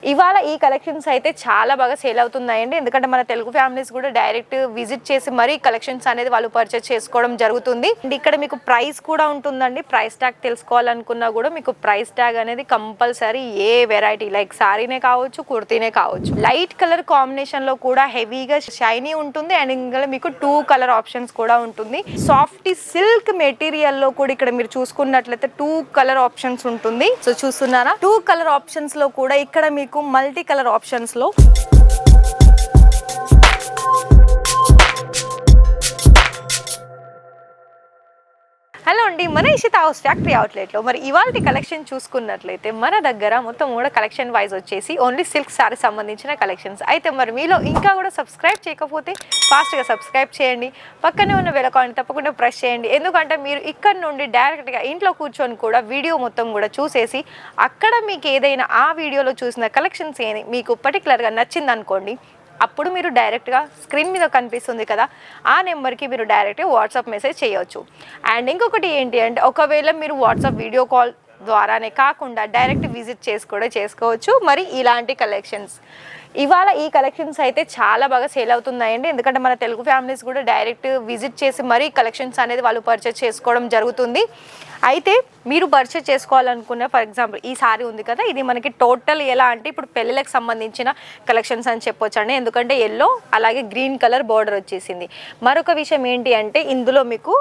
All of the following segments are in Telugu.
ఇవాళ ఈ కలెక్షన్స్ అయితే చాలా బాగా సేల్ అవుతున్నాయండి. ఎందుకంటే మన తెలుగు ఫ్యామిలీస్ కూడా డైరెక్ట్ విజిట్ చేసి మరీ కలెక్షన్స్ అనేది వాళ్ళు పర్చేస్ చేసుకోవడం జరుగుతుంది. అండ్ ఇక్కడ మీకు ప్రైస్ కూడా ఉంటుందండి. ప్రైస్ ట్యాగ్ తెలుసుకోవాలనుకున్నా కూడా మీకు ప్రైస్ ట్యాగ్ అనేది కంపల్సరీ ఏ వెరైటీ లైక్ సారీనే కావచ్చు, కుర్తీనే కావచ్చు. లైట్ కలర్ కాంబినేషన్ లో కూడా హెవీగా షైనీ ఉంటుంది. అండ్ ఇంకా మీకు 2 కలర్ ఆప్షన్స్ కూడా ఉంటుంది. సాఫ్ట్ సిల్క్ మెటీరియల్ లో కూడా ఇక్కడ మీరు చూసుకున్నట్లయితే 2 కలర్ ఆప్షన్స్ ఉంటుంది. సో చూస్తున్నారా, 2 కలర్ ఆప్షన్స్ లో కూడా ఇక్కడ మీకు మల్టీ కలర్ ఆప్షన్స్ లో హలో అండి, మన ఇషిత హౌస్ ఫ్యాక్టరీ అవుట్లెట్లో మరి ఇవాల్టి కలెక్షన్ చూసుకున్నట్లయితే మన దగ్గర మొత్తం కూడా కలెక్షన్ వైజ్ వచ్చేసి ఓన్లీ సిల్క్ సారీ సంబంధించిన కలెక్షన్స్. అయితే మరి మీలో ఇంకా కూడా సబ్స్క్రైబ్ చేయకపోతే ఫాస్ట్గా సబ్స్క్రైబ్ చేయండి. పక్కనే ఉన్న బెల్ ఐకాన్ తప్పకుండా ప్రెస్ చేయండి. ఎందుకంటే మీరు ఇక్కడ నుండి డైరెక్ట్గా ఇంట్లో కూర్చొని కూడా వీడియో మొత్తం కూడా చూసేసి అక్కడ మీకు ఏదైనా ఆ వీడియోలో చూసిన కలెక్షన్స్ ఏది మీకు పర్టికులర్గా నచ్చింది అనుకోండి, అప్పుడు మీరు డైరెక్ట్గా స్క్రీన్ మీద కనిపిస్తుంది కదా, ఆ నెంబర్కి మీరు డైరెక్ట్గా వాట్సాప్ మెసేజ్ చేయవచ్చు. అండ్ ఇంకొకటి ఏంటి అంటే, ఒకవేళ మీరు వాట్సాప్ వీడియో కాల్ ద్వారానే కాకుండా డైరెక్ట్ విజిట్ చేసి కూడా చేసుకోవచ్చు. మరి ఇలాంటి కలెక్షన్స్ ఇవాళ ఈ కలెక్షన్స్ అయితే చాలా బాగా సేల్ అవుతున్నాయండి. ఎందుకంటే మన తెలుగు ఫ్యామిలీస్ కూడా డైరెక్ట్ విజిట్ చేసి మరీ కలెక్షన్స్ అనేది వాళ్ళు పర్చేస్ చేసుకోవడం జరుగుతుంది. అయితే మీరు పర్చేస్ చేసుకోవాలనుకున్న ఫర్ ఎగ్జాంపుల్ ఈ సారీ ఉంది కదా, ఇది మనకి టోటల్ ఎలా అంటే ఇప్పుడు పెళ్ళిళ్ళకి సంబంధించిన కలెక్షన్స్ అని చెప్పొచ్చండి. ఎందుకంటే ఎల్లో అలాగే గ్రీన్ కలర్ బార్డర్ వచ్చేసింది. మరొక విషయం ఏంటి అంటే ఇందులో మీకు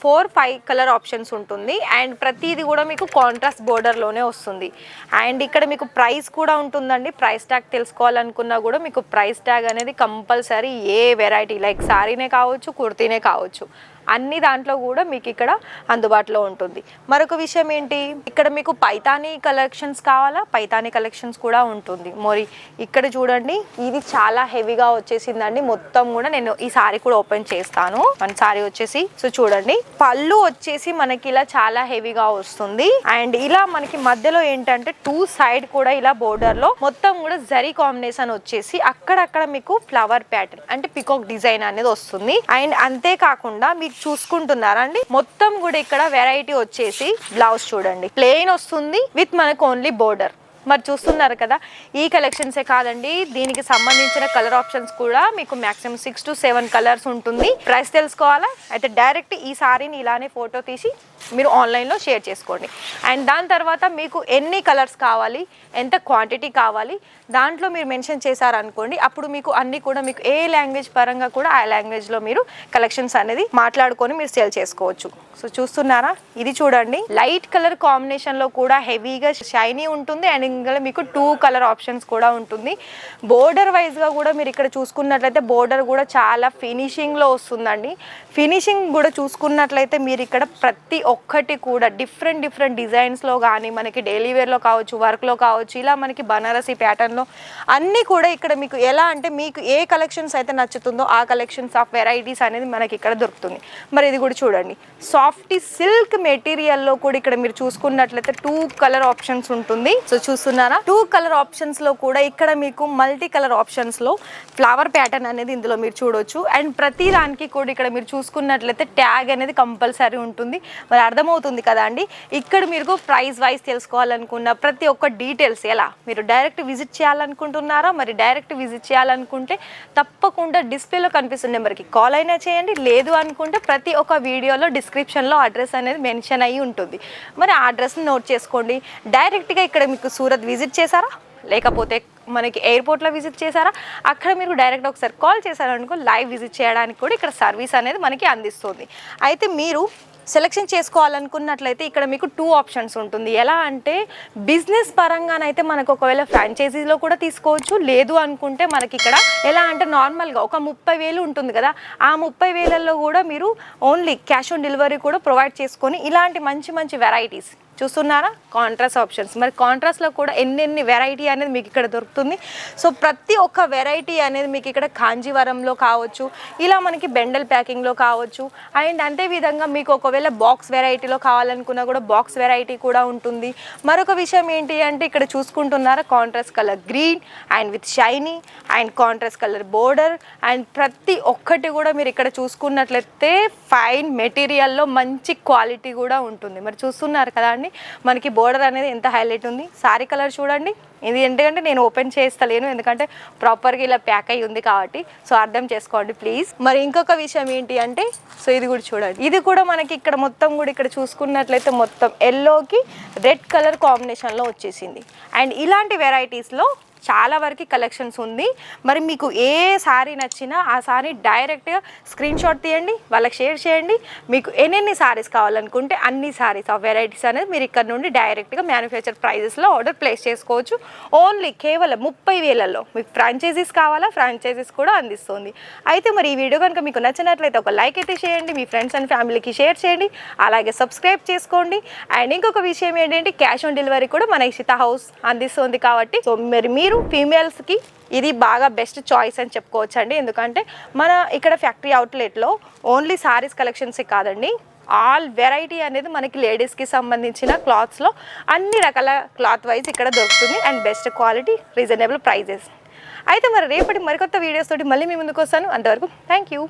4-5 కలర్ ఆప్షన్స్ ఉంటుంది. అండ్ ప్రతిదీ కూడా మీకు కాంట్రాస్ట్ బోర్డర్లోనే వస్తుంది. అండ్ ఇక్కడ మీకు ప్రైస్ కూడా ఉంటుందండి. ప్రైస్ ట్యాగ్ తెలుసుకోవాలనుకున్నా కూడా మీకు ప్రైస్ ట్యాగ్ అనేది కంపల్సరీ ఏ వెరైటీ లైక్ సారీనే కావచ్చు, కుర్తీనే కావచ్చు, అన్ని దాంట్లో కూడా మీకు ఇక్కడ అందుబాటులో ఉంటుంది. మరొక విషయం ఏంటి, ఇక్కడ మీకు పైతానీ కలెక్షన్స్ కావాలా, పైతానీ కలెక్షన్స్ కూడా ఉంటుంది. మరి ఇక్కడ చూడండి, ఇది చాలా హెవీగా వచ్చేసిందండి. మొత్తం కూడా నేను ఈ సారీ కూడా ఓపెన్ చేస్తాను. మన సారీ వచ్చేసి సో చూడండి, పళ్ళు వచ్చేసి మనకి ఇలా చాలా హెవీగా వస్తుంది. అండ్ ఇలా మనకి మధ్యలో ఏంటంటే 2 సైడ్ కూడా ఇలా బోర్డర్ లో మొత్తం కూడా జరీ కాంబినేషన్ వచ్చేసి అక్కడక్కడ మీకు ఫ్లవర్ ప్యాటర్న్ అంటే పికాక్ డిజైన్ అనేది వస్తుంది. అండ్ అంతేకాకుండా మీకు చూసుకుంటున్నారా అండి, మొత్తం కూడా ఇక్కడ వెరైటీ వచ్చేసి బ్లౌజ్ చూడండి ప్లెయిన్ వస్తుంది విత్ మనకు ఓన్లీ బోర్డర్. మరి చూస్తున్నారు కదా, ఈ కలెక్షన్సే కాదండి, దీనికి సంబంధించిన కలర్ ఆప్షన్స్ కూడా మీకు మాక్సిమం 6 to 7 కలర్స్ ఉంటుంది. ప్రైస్ తెలుసుకోవాలా అయితే డైరెక్ట్ ఈ సారీని ఇలానే ఫోటో తీసి మీరు ఆన్లైన్లో షేర్ చేసుకోండి. అండ్ దాని తర్వాత మీకు ఎన్ని కలర్స్ కావాలి, ఎంత క్వాంటిటీ కావాలి దాంట్లో మీరు మెన్షన్ చేశారనుకోండి, అప్పుడు మీకు అన్నీ కూడా మీకు ఏ లాంగ్వేజ్ పరంగా కూడా ఆ లాంగ్వేజ్లో మీరు కలెక్షన్స్ అనేది మాట్లాడుకొని మీరు సేల్ చేసుకోవచ్చు. సో చూస్తున్నారా, ఇది చూడండి లైట్ కలర్ కాంబినేషన్లో కూడా హెవీగా షైనీ ఉంటుంది. అండ్ ఇంకా మీకు 2 కలర్ ఆప్షన్స్ కూడా ఉంటుంది. బోర్డర్ వైజ్గా కూడా మీరు ఇక్కడ చూసుకున్నట్లయితే బోర్డర్ కూడా చాలా ఫినిషింగ్లో వస్తుందండి. ఫినిషింగ్ కూడా చూసుకున్నట్లయితే మీరు ఇక్కడ ప్రతి ఒక్కటి కూడా డిఫరెంట్ డిజైన్స్లో కానీ మనకి డైలీ వేర్లో కావచ్చు, వర్క్లో కావచ్చు, ఇలా మనకి బనారసీ ప్యాటర్న్లో అన్నీ కూడా ఇక్కడ మీకు ఎలా అంటే మీకు ఏ కలెక్షన్స్ అయితే నచ్చుతుందో ఆ కలెక్షన్స్ ఆఫ్ వెరైటీస్ అనేది మనకి ఇక్కడ దొరుకుతుంది. మరి ఇది కూడా చూడండి, సాఫ్ట్ సిల్క్ మెటీరియల్లో కూడా ఇక్కడ మీరు చూసుకున్నట్లయితే 2 కలర్ ఆప్షన్స్ ఉంటుంది. సో చూస్తున్నారా, 2 కలర్ ఆప్షన్స్లో కూడా ఇక్కడ మీకు మల్టీ కలర్ ఆప్షన్స్లో ఫ్లవర్ ప్యాటర్న్ అనేది ఇందులో మీరు చూడొచ్చు. అండ్ ప్రతి దానికి కూడా ఇక్కడ మీరు చూసుకున్నట్లయితే ట్యాగ్ అనేది కంపల్సరీ ఉంటుంది. మరి అర్థమవుతుంది కదా అండి, ఇక్కడ మీరు ప్రైస్ వైజ్ తెలుసుకోవాలనుకున్న ప్రతి ఒక్క డీటెయిల్స్ ఎలా మీరు డైరెక్ట్ విజిట్ చేయాలనుకుంటున్నారా, మరి డైరెక్ట్ విజిట్ చేయాలనుకుంటే తప్పకుండా డిస్ప్లేలో కనిపిస్తున్న నెంబర్కి కాల్ అయినా చేయండి. లేదు అనుకుంటే ప్రతి ఒక్క వీడియోలో డిస్క్రిప్షన్లో అడ్రస్ అనేది మెన్షన్ అయ్యి ఉంటుంది. మరి ఆ అడ్రస్ని నోట్ చేసుకోండి. డైరెక్ట్గా ఇక్కడ మీకు సూరత్ విజిట్ చేశారా, లేకపోతే మనకి ఎయిర్పోర్ట్లో విజిట్ చేశారా, అక్కడ మీరు డైరెక్ట్ ఒకసారి కాల్ చేశారనుకో లైవ్ విజిట్ చేయడానికి కూడా ఇక్కడ సర్వీస్ అనేది మనకి అందిస్తుంది. అయితే మీరు సెలెక్షన్ చేసుకోవాలనుకున్నట్లయితే ఇక్కడ మీకు 2 ఆప్షన్స్ ఉంటుంది. ఎలా అంటే బిజినెస్ పరంగానైతే మనకు ఒకవేళ ఫ్రాంచైజీలో కూడా తీసుకోవచ్చు. లేదు అనుకుంటే మనకి ఇక్కడ ఎలా అంటే నార్మల్గా ఒక 30,000 ఉంటుంది కదా, ఆ 30,000లో కూడా మీరు ఓన్లీ క్యాష్ ఆన్ డెలివరీ కూడా ప్రొవైడ్ చేసుకొని ఇలాంటి మంచి వెరైటీస్ చూస్తున్నారా, కాంట్రాస్ట్ ఆప్షన్స్. మరి కాంట్రాస్ట్లో కూడా ఎన్ని వెరైటీ అనేది మీకు ఇక్కడ దొరుకుతుంది. సో ప్రతి ఒక్క వెరైటీ అనేది మీకు ఇక్కడ కాంజీవరంలో కావచ్చు, ఇలా మనకి బెండల్ ప్యాకింగ్లో కావచ్చు. అండ్ అంతే విధంగా మీకు ఒకవేళ బాక్స్ వెరైటీలో కావాలనుకున్నా కూడా బాక్స్ వెరైటీ కూడా ఉంటుంది. మరొక విషయం ఏంటి అంటే ఇక్కడ చూసుకుంటున్నారా, contrast colour green and with shiny and contrast colour border. And ప్రతి ఒక్కటి కూడా మీరు ఇక్కడ చూసుకున్నట్లయితే ఫైన్ మెటీరియల్లో మంచి క్వాలిటీ కూడా ఉంటుంది. మరి చూస్తున్నారు కదా అండి, చూడండి మనకి బోర్డర్ అనేది ఎంత హైలైట్ ఉంది. సారీ కలర్ చూడండి, ఇది ఎందుకంటే నేను ఓపెన్ చేస్తలేను ఎందుకంటే ప్రాపర్గా ఇలా ప్యాక్ అయ్యి ఉంది కాబట్టి, సో అర్థం చేసుకోండి ప్లీజ్. మరి ఇంకొక విషయం ఏంటి అంటే, సో ఇది కూడా చూడండి, ఇది కూడా మనకి ఇక్కడ మొత్తం కూడా ఇక్కడ చూసుకున్నట్లయితే మొత్తం ఎల్లోకి రెడ్ కలర్ కాంబినేషన్లో వచ్చేసింది. అండ్ ఇలాంటి వెరైటీస్లో చాలా వరకు కలెక్షన్స్ ఉంది. మరి మీకు ఏ శారీ నచ్చినా ఆ శారీ డైరెక్ట్గా స్క్రీన్ షాట్ తీయండి, వాళ్ళకి షేర్ చేయండి. మీకు ఎన్ని శారీస్ కావాలనుకుంటే అన్ని శారీస్ ఆ వెరైటీస్ అనేది మీరు ఇక్కడ నుండి డైరెక్ట్గా మ్యానుఫ్యాక్చర్ ప్రైజెస్లో ఆర్డర్ ప్లేస్ చేసుకోవచ్చు. ఓన్లీ కేవలం 30,000లో. మీకు ఫ్రాంచైజీస్ కావాలా, ఫ్రాంచైజీస్ కూడా అందిస్తుంది. అయితే మరి ఈ వీడియో కనుక మీకు నచ్చినట్లయితే ఒక లైక్ అయితే చేయండి, మీ ఫ్రెండ్స్ అండ్ ఫ్యామిలీకి షేర్ చేయండి, అలాగే సబ్స్క్రైబ్ చేసుకోండి. అండ్ ఇంకొక విషయం ఏంటంటే క్యాష్ ఆన్ డెలివరీ కూడా మన ఇషితా హౌస్ అందిస్తుంది కాబట్టి, సో మీరు ఫీమేల్స్కి ఇది బాగా బెస్ట్ చాయిస్ అని చెప్పుకోవచ్చు అండి. ఎందుకంటే మన ఇక్కడ ఫ్యాక్టరీ అవుట్లెట్లో ఓన్లీ సారీస్ కలెక్షన్సే కాదండి, ఆల్ వెరైటీ అనేది మనకి లేడీస్కి సంబంధించిన క్లాత్స్లో అన్ని రకాల క్లాత్ వైజ్ ఇక్కడ దొరుకుతుంది. And best quality, reasonable prices. అయితే మరి రేపటి మరికొత్త వీడియోస్ తోటి మళ్ళీ మీ ముందుకు వస్తాను. అంతవరకు థ్యాంక్ యూ.